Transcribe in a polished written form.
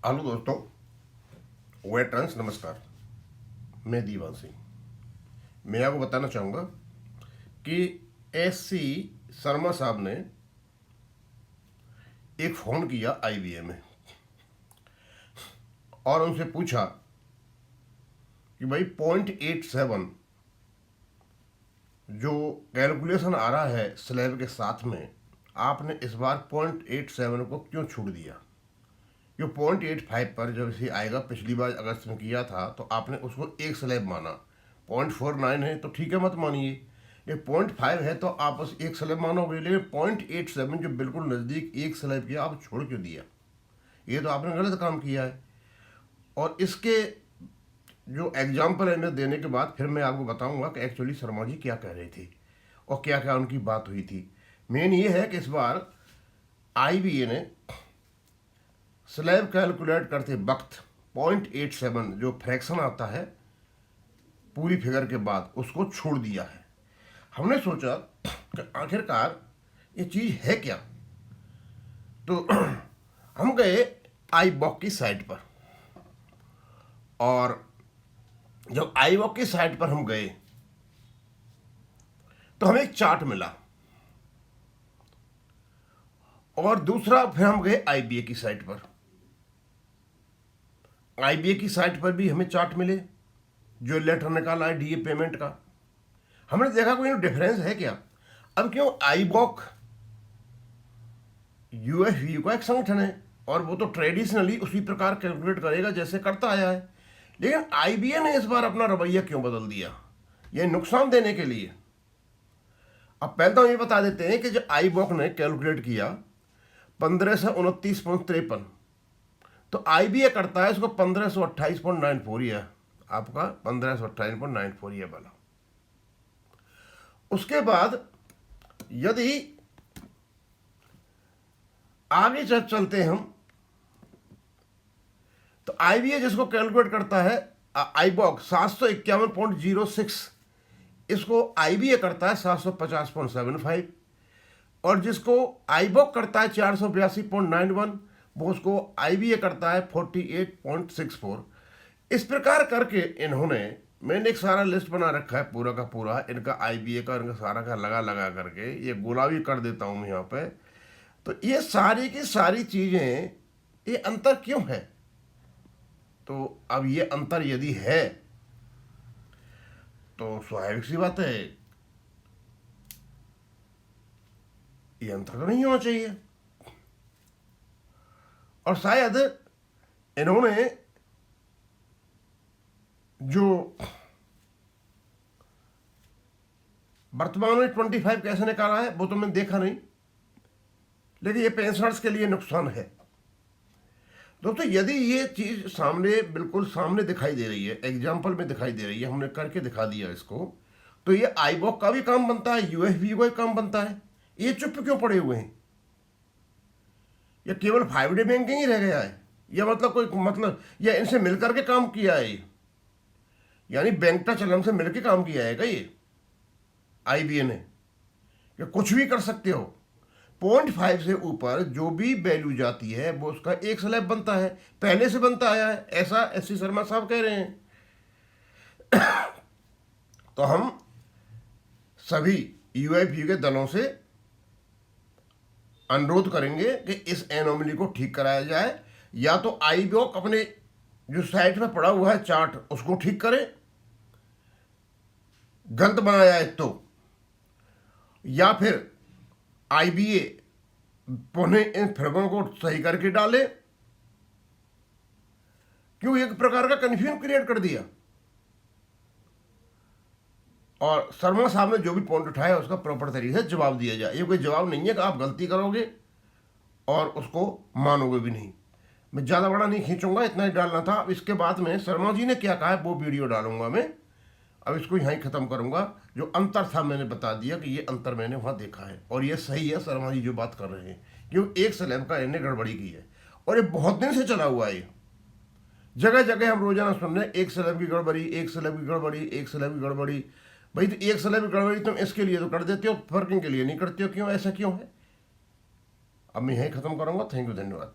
Hello दोस्तों, veterans नमस्कार। मैं दीवान सिंह। मैं आपको बताना चाहूँगा कि एस.सी. शर्मा साहब ने एक फ़ोन किया आईबीए में और उनसे पूछा कि भाई 0.87 जो कैलकुलेशन आ रहा है स्लैब के साथ में, आपने इस बार 0.87 को क्यों छूट दिया? जो 0.85 पर जब इसे आएगा, पिछली बार अगस्त में किया था तो आपने उसको एक स्लैब माना। 0.49 है तो ठीक है, मत मानिए। ये 0.5 है तो आप बस एक स्लैब मानोगे, लेकिन 0.87 जो बिल्कुल नज़दीक एक स्लैब किया, आप छोड़ क्यों दिया? ये तो आपने गलत काम किया है। और इसके जो एग्जाम्पल है इन्हें देने के बाद फिर मैं आपको बताऊंगा कि एक्चुअली शर्मा जी क्या कह रहे थे और क्या क्या उनकी बात हुई थी। मेन ये है कि इस बार आईबीए ने स्लैब कैलकुलेट करते वक्त 0.87 जो फ्रैक्शन आता है पूरी फिगर के बाद, उसको छोड़ दिया है। हमने सोचा कि आखिरकार ये चीज़ है क्या, तो हम गए आईबॉक की साइट पर। और जब आईबॉक की साइट पर हम गए तो हमें एक चार्ट मिला, और दूसरा फिर हम गए आईबीए की साइट पर। आईबीए की साइट पर भी हमें चार्ट मिले जो लेटर निकाला है डीए पेमेंट का। हमने देखा कोई डिफरेंस है क्या? अब क्यों, आईबॉक यूएफवी का एक संगठन है और वो तो ट्रेडिशनली उसी प्रकार कैलकुलेट करेगा जैसे करता आया है, लेकिन आईबीए ने इस बार अपना रवैया क्यों बदल दिया? ये नुकसान देने के लिए। अब पहले तो हम ये बता देते हैं कि जो आईबॉक ने कैलकुलेट किया 1529.53, तो आईबीए करता है इसको 1528.94 ही है, आपका 1528.94 ही है वाला। उसके बाद यदि आगे चलते हम, तो आईबीए जिसको कैलकुलेट करता है आईबॉक 751.06, इसको आईबीए करता है 750.75, और जिसको आईबॉक करता है 482.91, वो उसको आईबीए करता है 48.64। इस प्रकार करके इन्होंने, मैंने एक सारा लिस्ट बना रखा है पूरा का पूरा इनका आईबीए का, इनका सारा का लगा लगा करके ये गुलाबी कर देता हूँ यहाँ पे। तो ये सारी की सारी चीज़ें, ये अंतर क्यों है? तो अब ये अंतर यदि है तो स्वाभाविक सी बात है, ये अंतर तो नहीं होना चाहिए। और शायद इन्होंने जो वर्तमान में 25 कैसे निकाला है वो तो मैंने देखा नहीं, लेकिन ये पेंशनर्स के लिए नुकसान है। दोस्तों, यदि ये चीज़ सामने, बिल्कुल सामने दिखाई दे रही है, एग्जाम्पल में दिखाई दे रही है, हमने करके दिखा दिया इसको, तो ये आईबॉक का भी काम बनता है, यूएफबी का भी काम बनता है। ये चुप क्यों पड़े हुए हैं? ये केवल 5 डे बैंकिंग ही रह गया है, या मतलब कोई मतलब, या इनसे मिलकर के काम किया है ये? यानी बैंकटा चलन से मिलकर काम किया है क्या ये आईबीए ने? कि कुछ भी कर सकते हो, 0.5 से ऊपर जो भी वैल्यू जाती है वो उसका एक स्लैब बनता है, पहले से बनता आया है, ऐसा एस.सी. शर्मा साहब कह रहे हैं। तो हम सभी यूआईपी के दलों से अनुरोध करेंगे कि इस एनोमली को ठीक कराया जाए। या तो आईबीओक अपने जो साइट में पड़ा हुआ है चार्ट उसको ठीक करे, गलत बनाया है तो, या फिर आईबीए पुनः इन फिगरों को सही करके डाले। क्यों एक प्रकार का कंफ्यूजन क्रिएट कर दिया? और शर्मा साहब ने जो भी पॉइंट उठाया उसका प्रॉपर तरीके से जवाब दिया जाए। ये कोई जवाब नहीं है कि आप गलती करोगे और उसको मानोगे भी नहीं। मैं ज़्यादा बड़ा नहीं खींचूंगा, इतना ही डालना था। अब इसके बाद में शर्मा जी ने क्या कहा है वो वीडियो डालूंगा मैं। अब इसको यहीं ख़त्म करूंगा। जो अंतर था मैंने बता दिया कि ये अंतर मैंने वहाँ देखा है और ये सही है शर्मा जी जो बात कर रहे हैं, क्योंकि एक स्लैब का इन्हें गड़बड़ी की है और ये बहुत दिन से चला हुआ है। ये जगह जगह हम रोजाना सुन रहे हैं एक स्लैब की गड़बड़ी, एक स्लैब की गड़बड़ी, एक स्लैब की गड़बड़ी। भाई तो एक स्लैब की गड़बड़ी तुम इसके लिए तो कर देते हो, फर्किंग के लिए नहीं करते हो, क्यों? ऐसा क्यों है? अब मैं यहीं ख़त्म करूँगा। थैंक यू, धन्यवाद।